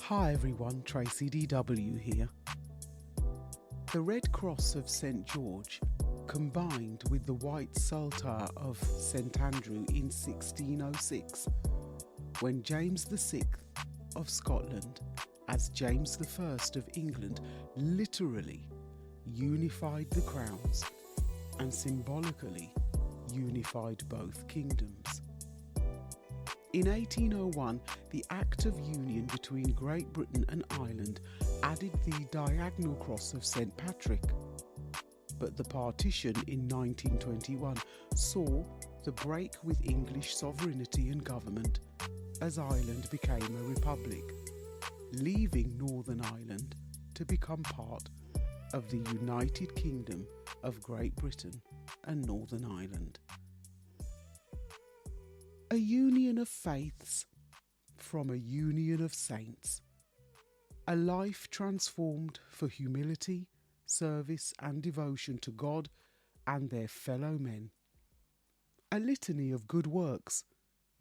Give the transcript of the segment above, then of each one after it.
Hi everyone, Tracy DW here. The Red Cross of St George, combined with the White Saltire of St Andrew in 1606, when James VI of Scotland, as James I of England, literally unified the crowns and symbolically unified both kingdoms. In 1801, the Act of Union between Great Britain and Ireland added the diagonal cross of St Patrick. But the partition in 1921 saw the break with English sovereignty and government as Ireland became a republic, leaving Northern Ireland to become part of the United Kingdom of Great Britain and Northern Ireland. A union of faiths from a union of saints. A life transformed for humility, service and devotion to God and their fellow men. A litany of good works,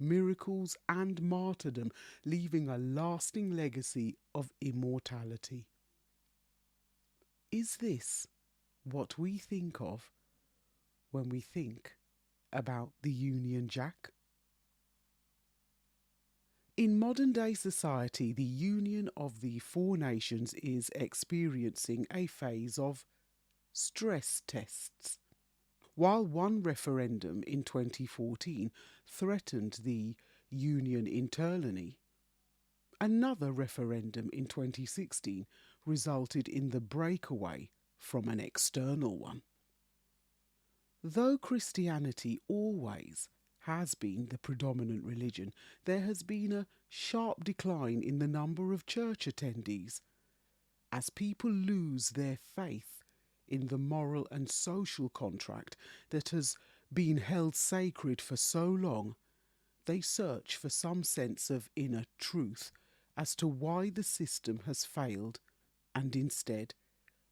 miracles and martyrdom, leaving a lasting legacy of immortality. Is this what we think of when we think about the Union Jack? In modern-day society, the union of the four nations is experiencing a phase of stress tests. While one referendum in 2014 threatened the union internally, another referendum in 2016 resulted in the breakaway from an external one. Though Christianity always has been the predominant religion, there has been a sharp decline in the number of church attendees as people lose their faith in the moral and social contract that has been held sacred for so long. They search for some sense of inner truth as to why the system has failed and instead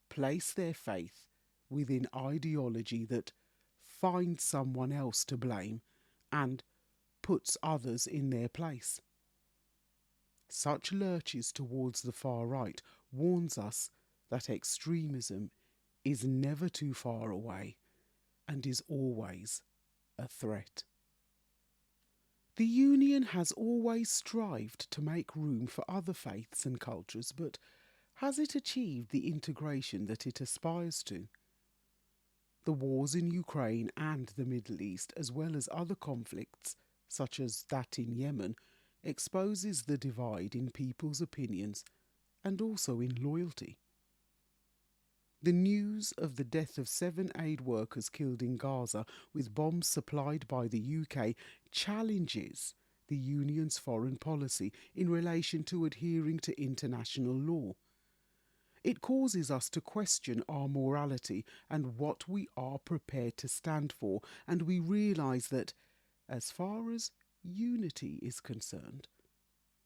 place their faith within ideology that finds someone else to blame and puts others in their place. Such lurches towards the far right warns us that extremism is never too far away and is always a threat. The Union has always strived to make room for other faiths and cultures, but has it achieved the integration that it aspires to? The wars in Ukraine and the Middle East, as well as other conflicts, such as that in Yemen, exposes the divide in people's opinions and also in loyalty. The news of the death of 7 aid workers killed in Gaza with bombs supplied by the UK challenges the Union's foreign policy in relation to adhering to international law. It causes us to question our morality and what we are prepared to stand for, and we realise that, as far as unity is concerned,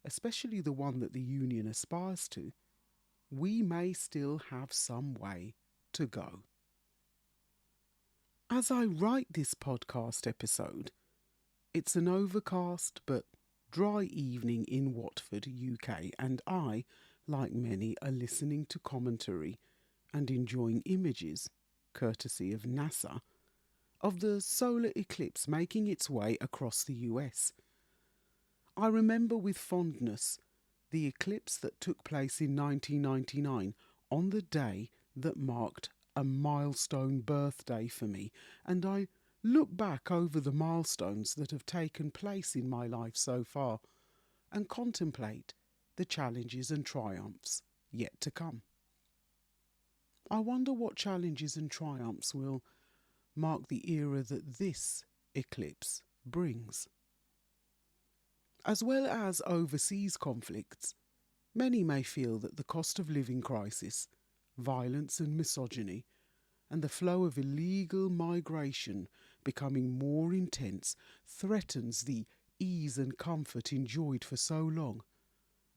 especially the one that the Union aspires to, we may still have some way to go. As I write this podcast episode, it's an overcast but dry evening in Watford, UK, and I, like many, are listening to commentary and enjoying images, courtesy of NASA, of the solar eclipse making its way across the US. I remember with fondness the eclipse that took place in 1999 on the day that marked a milestone birthday for me, and I look back over the milestones that have taken place in my life so far and contemplate the challenges and triumphs yet to come. I wonder what challenges and triumphs will mark the era that this eclipse brings. As well as overseas conflicts, many may feel that the cost of living crisis, violence and misogyny, and the flow of illegal migration becoming more intense threatens the ease and comfort enjoyed for so long,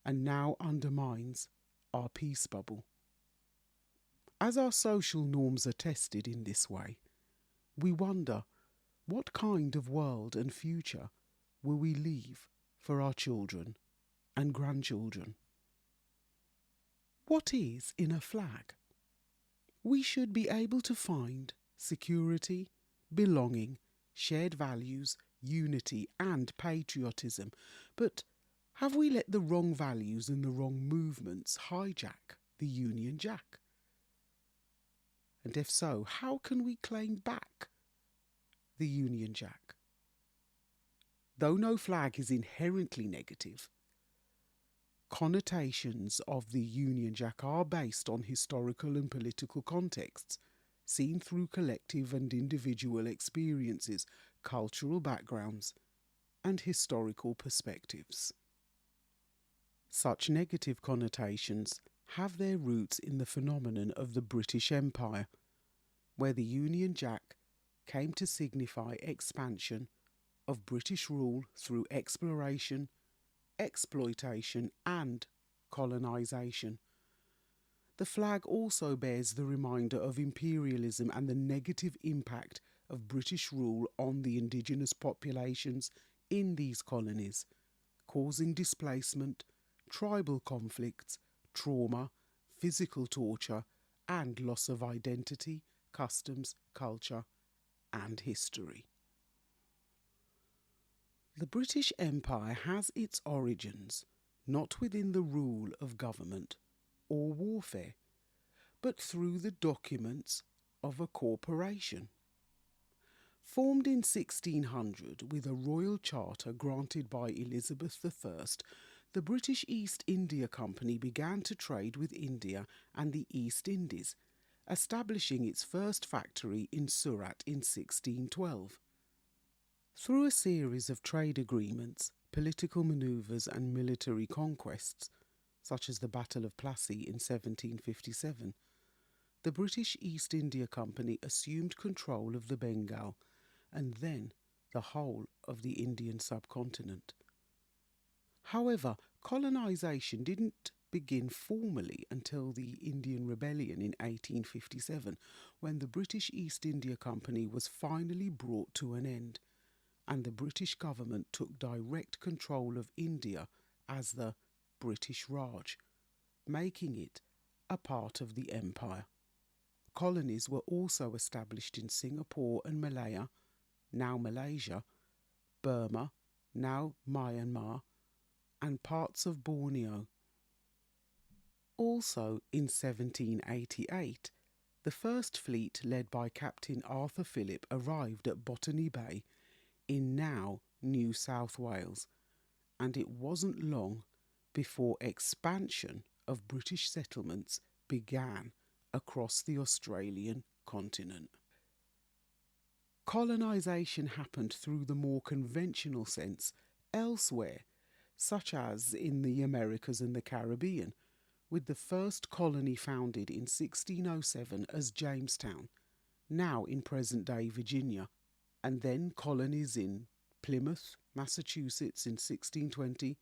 and now undermines our peace bubble. As our social norms are tested in this way, we wonder what kind of world and future will we leave for our children and grandchildren. What is in a flag? We should be able to find security, belonging, shared values, unity, and patriotism. But have we let the wrong values and the wrong movements hijack the Union Jack? And if so, how can we claim back the Union Jack? Though no flag is inherently negative, connotations of the Union Jack are based on historical and political contexts, seen through collective and individual experiences, cultural backgrounds, and historical perspectives. Such negative connotations have their roots in the phenomenon of the British Empire, where the Union Jack came to signify expansion of British rule through exploration, exploitation, and colonization. The flag also bears the reminder of imperialism and the negative impact of British rule on the indigenous populations in these colonies, causing displacement, tribal conflicts, trauma, physical torture, and loss of identity, customs, culture, and history. The British Empire has its origins not within the rule of government or warfare, but through the documents of a corporation. Formed in 1600 with a royal charter granted by Elizabeth I, the British East India Company began to trade with India and the East Indies, establishing its first factory in Surat in 1612. Through a series of trade agreements, political manoeuvres and military conquests, such as the Battle of Plassey in 1757, the British East India Company assumed control of the Bengal and then the whole of the Indian subcontinent. However, colonization didn't begin formally until the Indian Rebellion in 1857, when the British East India Company was finally brought to an end, and the British government took direct control of India as the British Raj, making it a part of the empire. Colonies were also established in Singapore and Malaya, now Malaysia, Burma, now Myanmar, and parts of Borneo. Also in 1788, the first fleet led by Captain Arthur Phillip arrived at Botany Bay in now New South Wales, and it wasn't long before expansion of British settlements began across the Australian continent. Colonisation happened through the more conventional sense elsewhere, such as in the Americas and the Caribbean, with the first colony founded in 1607 as Jamestown, now in present-day Virginia, and then colonies in Plymouth, Massachusetts in 1620,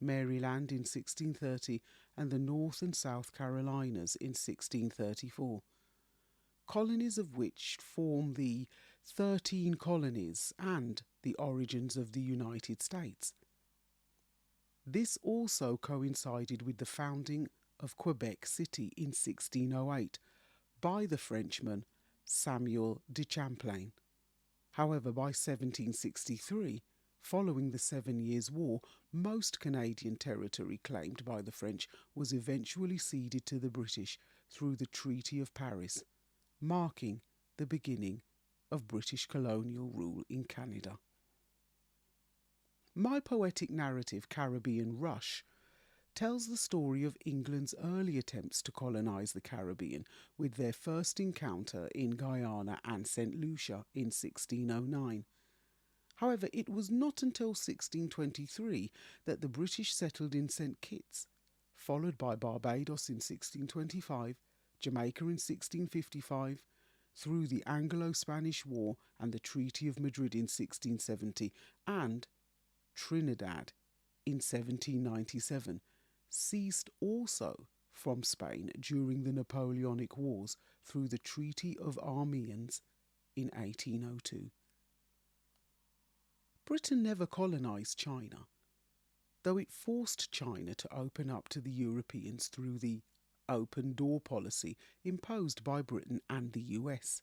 Maryland in 1630, and the North and South Carolinas in 1634. Colonies of which form the 13 colonies and the origins of the United States. This also coincided with the founding of Quebec City in 1608 by the Frenchman Samuel de Champlain. However, by 1763, following the 7 Years' War, most Canadian territory claimed by the French was eventually ceded to the British through the Treaty of Paris, marking the beginning of British colonial rule in Canada. My poetic narrative, Caribbean Rush, tells the story of England's early attempts to colonise the Caribbean, with their first encounter in Guyana and St. Lucia in 1609. However, it was not until 1623 that the British settled in St. Kitts, followed by Barbados in 1625, Jamaica in 1655, through the Anglo-Spanish War and the Treaty of Madrid in 1670, and Trinidad in 1797, seized also from Spain during the Napoleonic Wars through the Treaty of Amiens in 1802. Britain never colonised China, though it forced China to open up to the Europeans through the open door policy imposed by Britain and the US.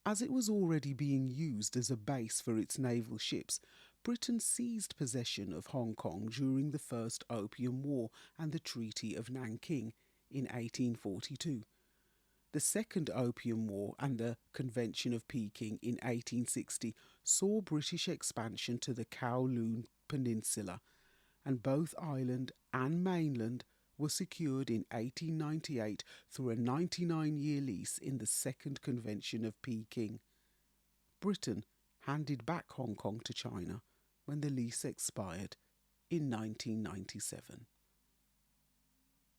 As it was already being used as a base for its naval ships, Britain seized possession of Hong Kong during the First Opium War and the Treaty of Nanking in 1842. The Second Opium War and the Convention of Peking in 1860 saw British expansion to the Kowloon Peninsula, and both island and mainland were secured in 1898 through a 99-year lease in the Second Convention of Peking. Britain handed back Hong Kong to China when the lease expired in 1997.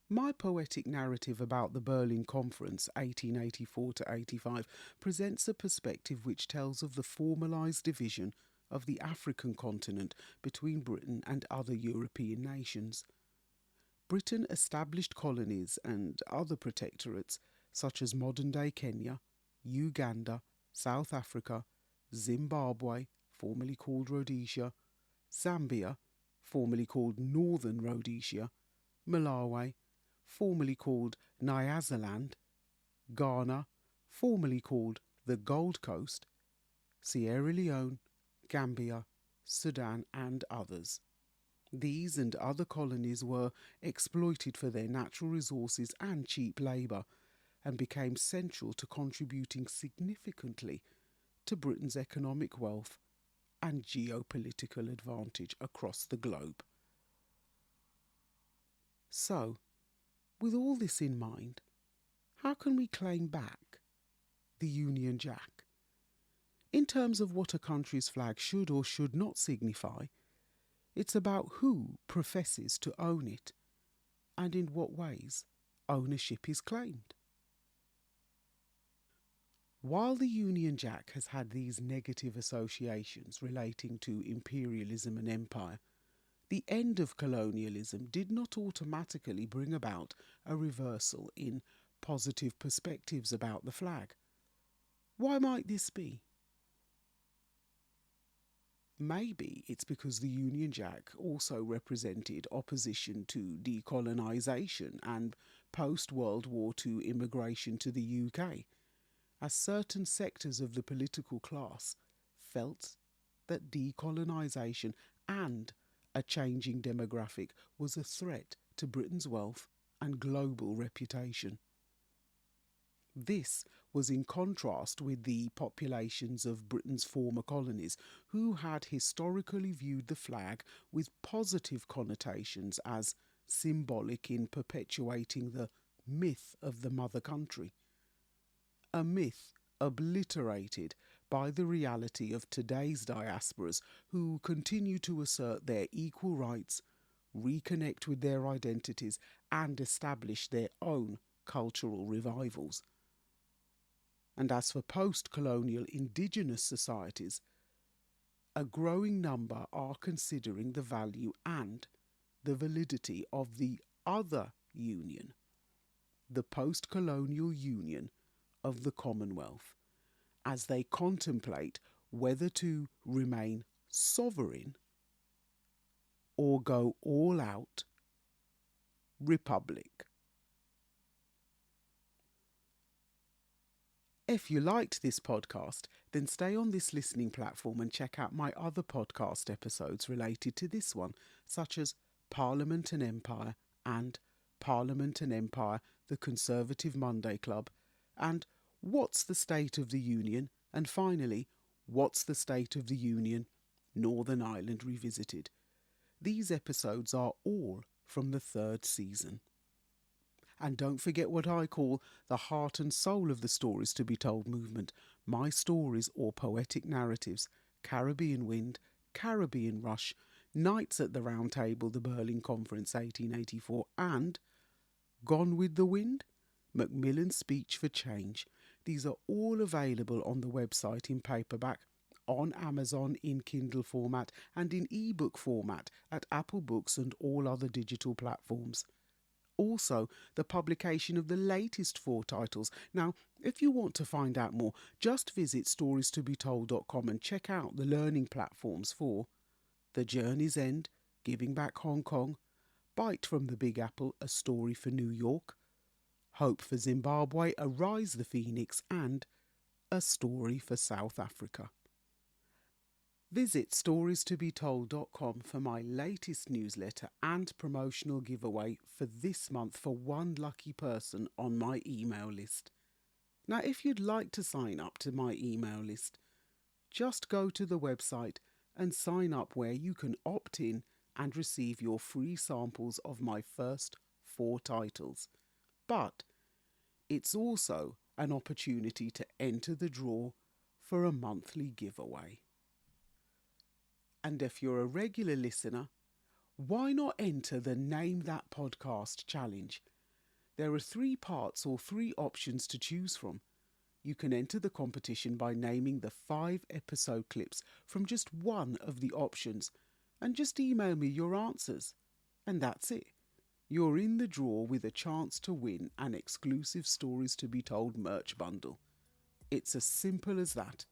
My poetic narrative about the Berlin Conference 1884-85 presents a perspective which tells of the formalised division of the African continent between Britain and other European nations. Britain established colonies and other protectorates such as modern-day Kenya, Uganda, South Africa, Zimbabwe, formerly called Rhodesia, Zambia, formerly called Northern Rhodesia, Malawi, formerly called Nyasaland, Ghana, formerly called the Gold Coast, Sierra Leone, Gambia, Sudan and others. These and other colonies were exploited for their natural resources and cheap labour, and became central to contributing significantly to Britain's economic wealth and geopolitical advantage across the globe. So, with all this in mind, how can we claim back the Union Jack? In terms of what a country's flag should or should not signify, it's about who professes to own it and in what ways ownership is claimed. While the Union Jack has had these negative associations relating to imperialism and empire, the end of colonialism did not automatically bring about a reversal in positive perspectives about the flag. Why might this be? Maybe it's because the Union Jack also represented opposition to decolonisation and post-World War II immigration to the UK, as certain sectors of the political class felt that decolonisation and a changing demographic was a threat to Britain's wealth and global reputation. This was in contrast with the populations of Britain's former colonies, who had historically viewed the flag with positive connotations as symbolic in perpetuating the myth of the mother country. A myth obliterated by the reality of today's diasporas, who continue to assert their equal rights, reconnect with their identities, and establish their own cultural revivals. And as for post-colonial indigenous societies, a growing number are considering the value and the validity of the other union, the post-colonial union of the Commonwealth, as they contemplate whether to remain sovereign or go all out republic. If you liked this podcast, then stay on this listening platform and check out my other podcast episodes related to this one, such as Parliament and Empire and Parliament and Empire, the Conservative Monday Club, and What's the State of the Union, and finally, What's the State of the Union, Northern Ireland Revisited. These episodes are all from the 3rd season. And don't forget what I call the heart and soul of the Stories to be Told movement, my stories or poetic narratives, Caribbean Wind, Caribbean Rush, Nights at the Round Table, the Berlin Conference 1884, and Gone with the Wind, Macmillan's Speech for Change. These are all available on the website in paperback, on Amazon in Kindle format, and in ebook format at Apple Books and all other digital platforms. Also, the publication of the latest 4 titles. Now, if you want to find out more, just visit storiestobetold.com and check out the learning platforms for The Journey's End, Giving Back Hong Kong, Bite from the Big Apple, A Story for New York, Hope for Zimbabwe, Arise the Phoenix, and A Story for South Africa. Visit storiestobetold.com for my latest newsletter and promotional giveaway for this month for one lucky person on my email list. Now, if you'd like to sign up to my email list, just go to the website and sign up where you can opt in and receive your free samples of my first 4 titles. But it's also an opportunity to enter the draw for a monthly giveaway. And if you're a regular listener, why not enter the Name That Podcast challenge? There are 3 parts or 3 options to choose from. You can enter the competition by naming the 5 episode clips from just one of the options and just email me your answers. And that's it. You're in the draw with a chance to win an exclusive Stories to Be Told merch bundle. It's as simple as that.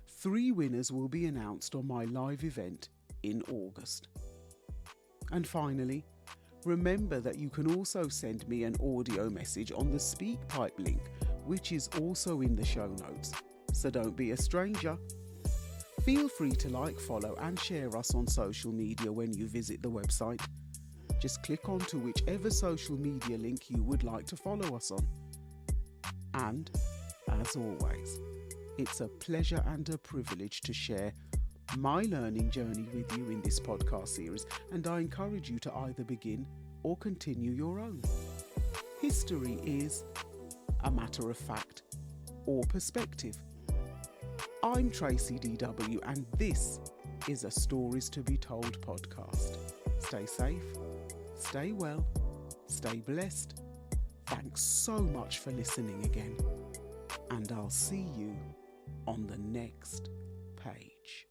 3 winners will be announced on my live event in August. And finally, remember that you can also send me an audio message on the SpeakPipe link, which is also in the show notes. So don't be a stranger. Feel free to like, follow and share us on social media when you visit the website. Just click on to whichever social media link you would like to follow us on. And, as always, it's a pleasure and a privilege to share my learning journey with you in this podcast series, and I encourage you to either begin or continue your own. History is a matter of fact or perspective. I'm Tracy DW, and this is a Stories to Be Told podcast. Stay safe, stay well, stay blessed. Thanks so much for listening again, and I'll see you on the next page.